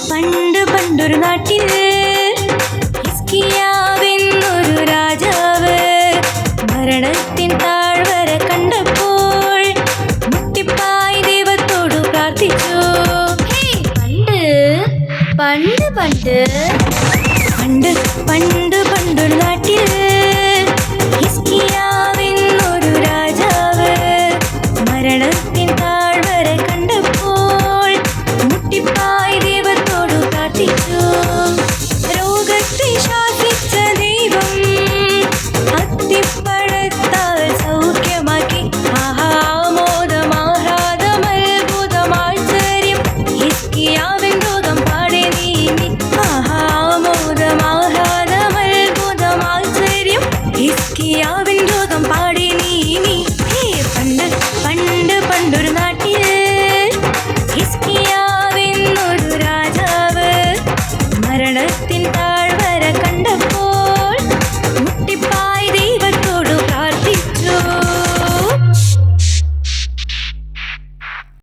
പണ്ട് പണ്ടൊരു നാട്ടിൽ ഹിസ്കിയാവെന്നൊരു രാജാവ് മരണത്തിൻ താഴ്വര കണ്ടപ്പോൾ മുട്ടിപ്പായി ദൈവത്തോട് പ്രാർത്ഥിച്ചു. പണ്ട് പണ്ട് പണ്ട് പണ്ട് പണ്ട്